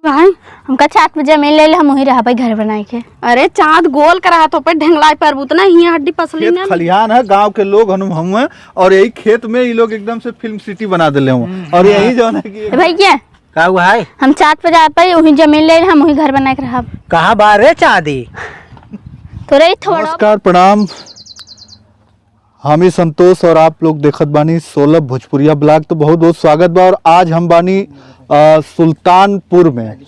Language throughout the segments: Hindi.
भाई हमका 4 बजे मिल ले हम वही रहा भाई घर बनाए के। अरे चाँद गोल करा तो पे ढंगला पर उतना ही हड्डी पसली खेत खलिहान है, गांव के लोग हम हैं और यही खेत में ये लोग एकदम से फिल्म सिटी बना दिले हूँ। और यही जो है कि भैया का हुआ है हम 4 बजे पे वही जमीन ले हम वही घर बनाए के रहा। कहाँ बाहर है चाँदी थोड़ा ही थोड़ा। नमस्कार प्रणाम, हम ही संतोष और आप लोग देखत बानी 16 भोजपुरिया ब्लॉग। तो बहुत बहुत स्वागत बा। और आज हम बानी सुल्तानपुर में,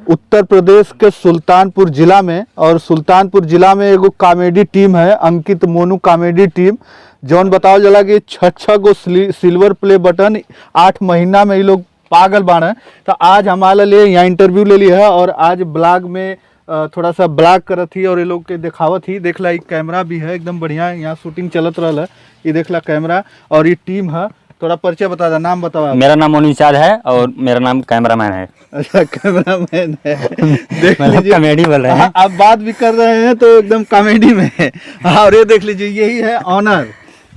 उत्तर प्रदेश के सुल्तानपुर जिला में। और सुल्तानपुर जिला में एगो कॉमेडी टीम है, अंकित मोनू कॉमेडी टीम, जौन बताओ जला कि 6 गो सिल्वर प्ले बटन 8 महीना में ये लोग पागल बाना। तो आज हमारे लिए यहाँ इंटरव्यू ले लिया है और आज ब्लॉग में थोड़ा सा ब्लॉग करत थी और ये लोग के दिखावत ही। देख ला एक कैमरा भी है एकदम बढ़िया, यहाँ शूटिंग चलत रहा है। ये देख ला कैमरा और ये टीम है। थोड़ा परिचय बता दा, नाम बताओ। मेरा नाम मोनू चाँद है और मेरा नाम कैमरामैन है। अच्छा कैमरामैन है, देख मतलब लीजिए कॉमेडी बोल रहे हैं। आप बात भी कर रहे हैं तो एकदम कॉमेडी में है। और ये देख लीजिए यही है ऑनर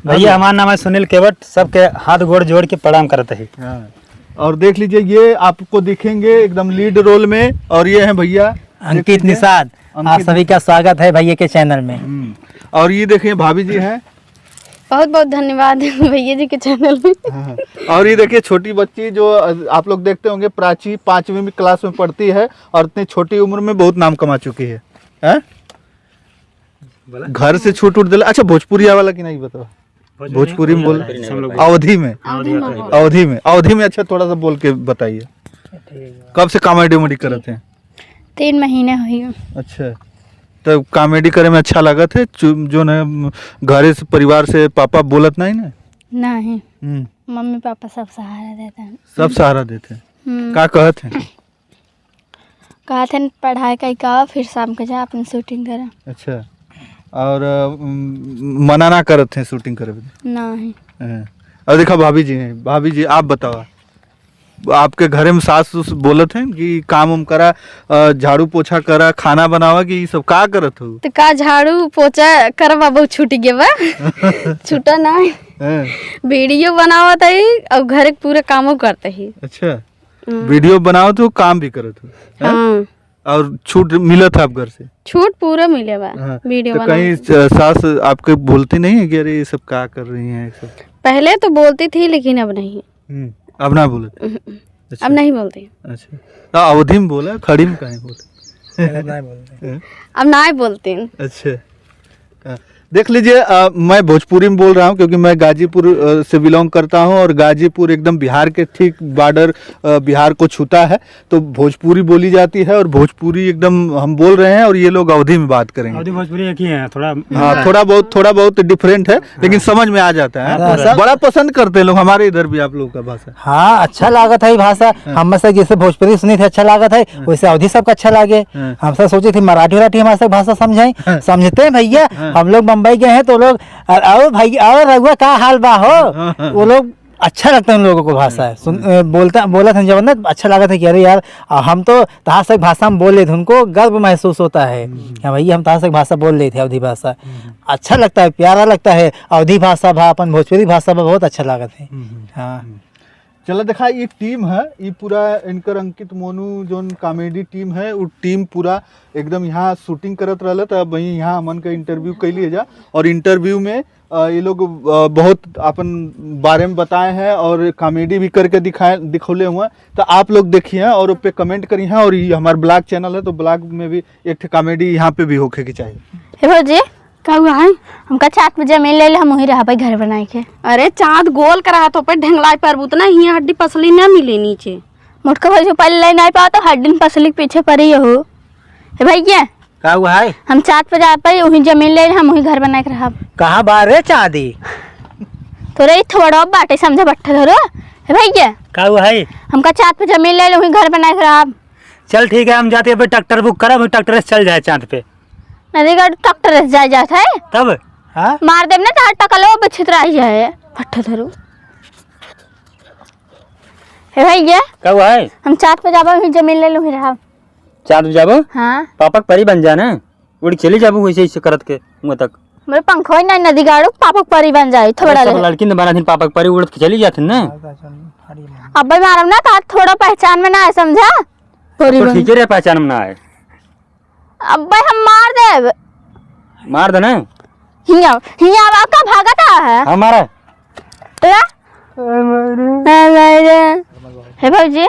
भैया। हमारा नाम है सुनील केवट, सबके हाथ गोड़ जोड़ के प्रणाम करते हैं। हाँ। और देख लीजिए ये आपको दिखेंगे एकदम लीड रोल में। और ये है भैया अंकित निषाद। आप सभी का स्वागत है भैया के चैनल में। और ये देखिए भाभी जी हैं। बहुत बहुत धन्यवाद भैया जी के चैनल में। हाँ। और ये देखिए छोटी बच्ची जो आप लोग देखते होंगे, प्राची 5वीं क्लास में पढ़ती है और इतनी छोटी उम्र में बहुत नाम कमा चुकी है। घर से छूट उठ दिला। अच्छा भोजपुरिया वाला की नहीं बताओ, भोजपुरी में बोल, अवधि में अच्छा थोड़ा सा बोल के बताइए। कब से कॉमेडी उमेडी करते हैं? 3 महीने हुई। अच्छा, तो कॉमेडी करे में अच्छा लगत है जो न घरे से परिवार से पापा बोलत नहीं ना? नहीं, मम्मी पापा सब सहारा देते हैं। सब सहारा देते हैं। का कहते हैं? कहते हैं पढ़ाई का फिर शाम के जा अपनी शूटिंग करा। अच्छा, और मना ना करते हैं शूटिंग करे? नहीं। और देखा भाभी जी हैं। भाभी जी आप बताओ, आपके घरे में सास बोलत हैं कि काम उम करा, झाड़ू पोछा करा, खाना बनावा, कि ये सब का करत हो? तो का झाड़ू पोछा करवा बहुत छूट गया बा छूटा ना वीडियो बनावत है और घर के पूरे कामों करते ही। अच्छा, वीडियो बनाओ तो काम भी करत हो? हाँ। और छूट मिलत है आप घर से? छूट पूरा मिले बा। वीडियो तो कहीं सास आपके बोलती नहीं है कि अरे ये सब क्या कर रही हैं? सब पहले तो बोलती थी लेकिन अब नहीं। अब ना बोलत? अच्छा। अब नहीं बोलती। अच्छा, तो अवधि में बोला, खड़ी में कहीं बोले? अब नहीं बोलती। अच्छा, देख लीजिए मैं भोजपुरी में बोल रहा हूँ क्योंकि मैं गाजीपुर से बिलोंग करता हूँ और गाजीपुर एकदम बिहार के ठीक बॉर्डर बिहार को छूता है। तो भोजपुरी बोली जाती है और भोजपुरी एकदम हम बोल रहे हैं और ये लोग अवधि में बात करेंगे। अवधि भोजपुरी एक ही है, थोड़ा हाँ थोड़ा बहुत डिफरेंट है लेकिन समझ में आ जाता है। बड़ा पसंद करते हैं लोग हमारे इधर भी आप लोगों का भाषा। हाँ अच्छा लागत है भाषा। हम से जैसे भोजपुरी सुनी थे अच्छा लागत है, वैसे अवधि सबका अच्छा लागे। हम सब सोचे थे मराठी हमारे भाषा समझाई, समझते हैं भैया। हम लोग मुंबई गए हैं तो लोग आओ भाई आओ रघुआ का हाल बा हो, वो लोग अच्छा लगता है उन लोगों को भाषा है बोला था जब ना अच्छा लगा था कि अरे यार हम तो तहाँ से भाषा में बोल रहे थे, उनको गर्व महसूस होता है हाँ भैया हम तहाँ से भाषा बोल रहे थे अवधि भाषा। अच्छा लगता है, प्यारा लगता है अवधि भाषा अपन भोजपुरी भाषा बहुत अच्छा लगा था। हाँ चलो देखा ये टीम है, ये पूरा इनकर अंकित मोनू जो कॉमेडी टीम है वो टीम पूरा एकदम यहाँ शूटिंग करत रहा था। वहीं यहाँ हमन का इंटरव्यू कैलिए जा और इंटरव्यू में ये लोग बहुत अपन बारे में बताए हैं और कॉमेडी भी करके दिखौले हुए हैं। तो आप लोग देखिए और उस पर कमेंट करिए हैं। और ये हमारा ब्लॉग चैनल है तो ब्लॉग में भी एक कॉमेडी यहाँ पे भी होके की चाहिए। का हुआ है हमका 4 बजे मिल ले हम वही रहा भाई घर बनाए के। अरे चाँद गोल करा तो पे ढंगला पर उतना ही हड्डी पसली ना मिले नीचे। मोटका भाई जो पहले नहीं पाओ तो हड्डी पसली पीछे पड़ी हो। भैया का हुआ है? हम 4 बजे पे वही जमीन ले हम वही घर बनाए के रहा। कहाँ बाहर है चाँदी? थोड़ा ही थोड़ा बाटे समझा बट्ठा धरो। भैया का हुआ है? हमका 4 बजे मिल ले वही घर बनाए के रहा। चल ठीक है, हम जाते हैं ट्रैक्टर बुक करा, ट्रैक्टर से चल जाए चाँद पे। नदी का ट्रैक्टर से जाए जाता है तब हाँ मार देव ना तो टका लो बचित रह जाए भट्ठा धरो। भैया क्या हुआ है? हम 4 बजे जाबो वही जमीन ले लो ही रहा। 4 बजे जाबो? हाँ पापा परी बन जाना उड़ी चली जाबो वैसे ऐसे करत के मुँह तक। मेरे पंखो ही नहीं नदी गाड़ो पापक परी बन जाए थोड़ा सब लड़की ने बना दिन पापा परी उड़त के चली जाती ना। अब भाई मारम ना तो थोड़ा पहचान में ना है समझा। अरे तो बहन। ठीक है पहचान में ना आए अब भाई हम मार देब मार देना हिया हिया का भागता है हमारा तेरा हे भौजी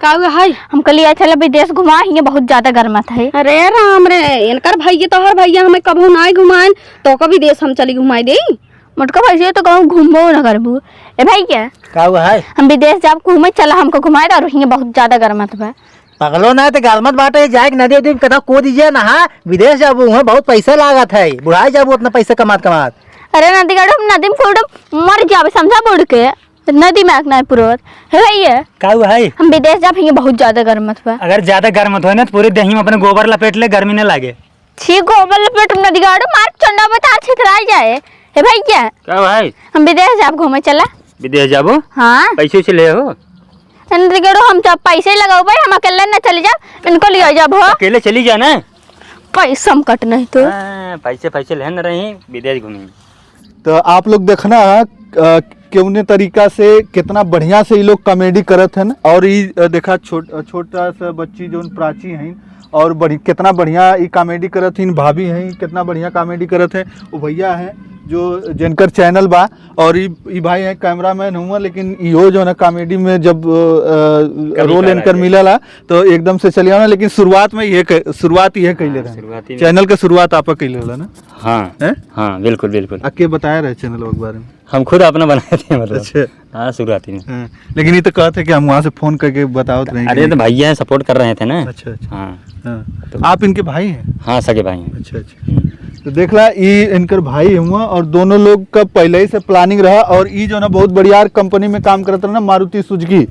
का है हम कल चल विदेश घुमा हिया बहुत ज्यादा गर्मत है। अरे राम रे इनकर भैया तोहर भैया हमें कभू ना घुमाएं तो कभी देश हम चली घुमाई दे मोटका भैया तो कहूँ घूमबो न करबू ए भैया का हुआ है हम विदेश जाब घूमे चला हमको घुमाए और हिया बहुत ज्यादा गर्मत बा। पगलो ना तो गालमत बाटे जाए कि नदी उदी में कदा को दीजिए नहा विदेश जाबू वहाँ बहुत पैसा लागत है बुढ़ाई जाबू उतना पैसा कमात कमात। अरे नदी गाड़ो हम नदी में कूद मर जाबे समझा बुड़ के नदी में आग नहीं पुरोत हे भैया का हुआ है हम विदेश जाब हिया बहुत ज्यादा गर्मत बा। अगर ज्यादा गर्म हो ना तो पूरे दही में अपने गोबर लपेट ले गर्मी न लागे छी गोबर लपेट नदी गाड़ो मार चंडा बता छितरा जाए हे भैया क्या भाई हम विदेश जाब घूमे चला विदेश जाबो हाँ पैसे से ले हो नदी गाड़ो हम सब पैसे लगाओ भाई हम अकेले न चले जाब इनको ले जाब हो अकेले चली जा ना पैसा हम कट नहीं तो पैसे पैसे लेन रही विदेश घूमी तो आप लोग देखना केवने तरीका से कितना बढ़िया से ये लोग कॉमेडी करत हैं और ये देखा छोटा सा बच्ची जो प्राची हैं और कितना बढ़िया ये कॉमेडी करत हैं भाभी हैं कितना बढ़िया कॉमेडी करत हैं वो भैया हैं जो जिनकर चैनल बा और ये भाई हैं कैमरामैन हुआ लेकिन यो जो है ना कॉमेडी में जब रोल एंकर मिलला तो एकदम से चलिए ना लेकिन शुरुआत ये कैले रहे चैनल का शुरुआत आप कैले होला ना। हाँ हाँ बिल्कुल बिल्कुल आके बताया रहे चैनल के बारे में हम खुद अपना बनाए थे मतलब अच्छा हाँ शुरुआती में हाँ, लेकिन ये तो कहते कि हम वहाँ से फोन करके बताओ नहीं अरे तो भैया सपोर्ट कर रहे थे ना अच्छा अच्छा हाँ हाँ। तो आप इनके भाई हैं हाँ सगे भाई हैं अच्छा अच्छा तो देख ला ये इनकर भाई हुआ और दोनों लोग का पहले ही से प्लानिंग रहा और ये जो ना बहुत बढ़िया कंपनी में काम करत रहा ना मारुति सुजुकी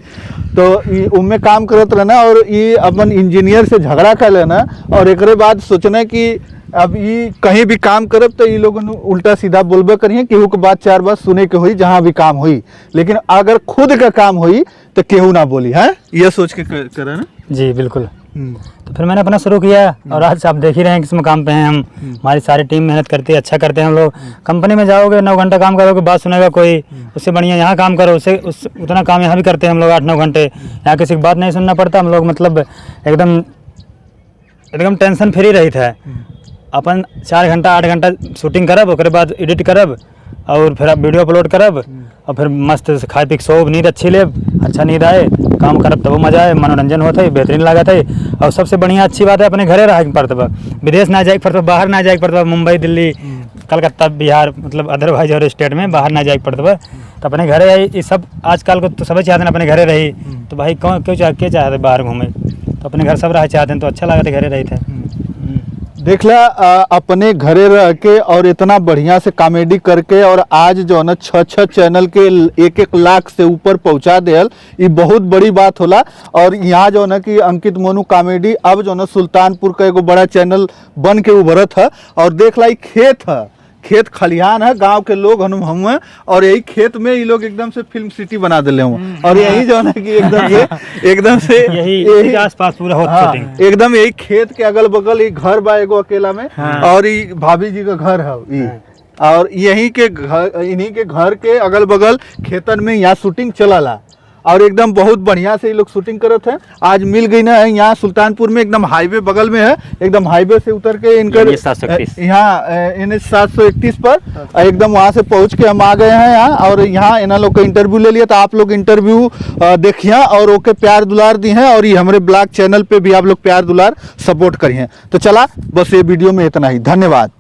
तो ये उनमें काम करत रहा ना और ये अपन इंजीनियर से झगड़ा कर लेना और एक बाद सोचना कि अब ये कहीं भी काम करब तो ये लोग उल्टा सीधा बोलबे करिए केहू के बात चार बात सुने के हुई जहाँ भी काम हुई लेकिन अगर खुद का काम हुई तो केहू ना बोली है ये सोच के करा ना। जी बिल्कुल तो फिर मैंने अपना शुरू किया और आज आप देख ही रहे हैं किस मुकाम पे हैं हम हमारी सारी टीम मेहनत करती है अच्छा करते हैं हम लोग कंपनी में जाओगे 9 घंटा काम करोगे बात सुनेगा कोई उससे बढ़िया यहाँ काम करो उससे उतना काम यहाँ भी करते हैं हम लोग 8-9 घंटे यहाँ किसी की बात नहीं सुनना पड़ता हम लोग मतलब एकदम टेंशन फ्री रही था अपन 4 घंटा 8 घंटा शूटिंग करब उसके बाद एडिट करब और फिर वीडियो अपलोड करब और फिर मस्त खाए पी सोब नींद अच्छी ले अच्छा नींद आए काम करब तब मजा आए मनोरंजन होता है बेहतरीन लागत है और सबसे बढ़िया अच्छी बात है अपने घरे रह पड़ता विदेश ना जाए पड़ता बाहर ना जाए पड़ता मुंबई दिल्ली कलकत्ता बिहार मतलब अदरवाइज और स्टेट में बाहर ना जाए पड़ता तो अपने घरे ये सब आजकल को तो सब चाहते हैं अपने घरे रही तो भाई क्यों चाहते बाहर घूमे तो अपने घर सब रह चाहते हैं तो अच्छा लगा था घरे रही थे। देख ला अपने घरे रह के और इतना बढ़िया से कॉमेडी करके और आज जो ना 6 चैनल के 1-1 लाख से ऊपर पहुंचा देल ये बहुत बड़ी बात होला और यहाँ जो ना कि अंकित मोनू कॉमेडी अब जो ना सुल्तानपुर का एगो बड़ा चैनल बन के उभरत है और देख ला खेत खलिहान है गांव के लोग हम और यही खेत में ये लोग एकदम से फिल्म सिटी बना दिले हुए और यही जो है कि एकदम से यही आसपास पूरा हाँ, एकदम यही खेत के अगल बगल ये घर बा एगो अकेला में और ये भाभी जी का घर है और यही के घर इन्हीं के घर के अगल बगल खेतन में यहाँ शूटिंग चला और एकदम बहुत बढ़िया से ये लोग शूटिंग करते हैं आज मिल गई ना यहाँ सुल्तानपुर में एकदम हाईवे बगल में है एकदम हाईवे से उतर के इनकर यहाँ NH 731 पर एकदम वहाँ से पहुँच के हम आ गए हैं यहाँ और यहाँ इन लोग का इंटरव्यू ले लिया तो आप लोग इंटरव्यू देखिए और ओके प्यार दुलार दी हैं और ये हमारे ब्लॉग चैनल पे भी आप लोग प्यार दुलार सपोर्ट करिए तो चला बस ये वीडियो में इतना ही धन्यवाद।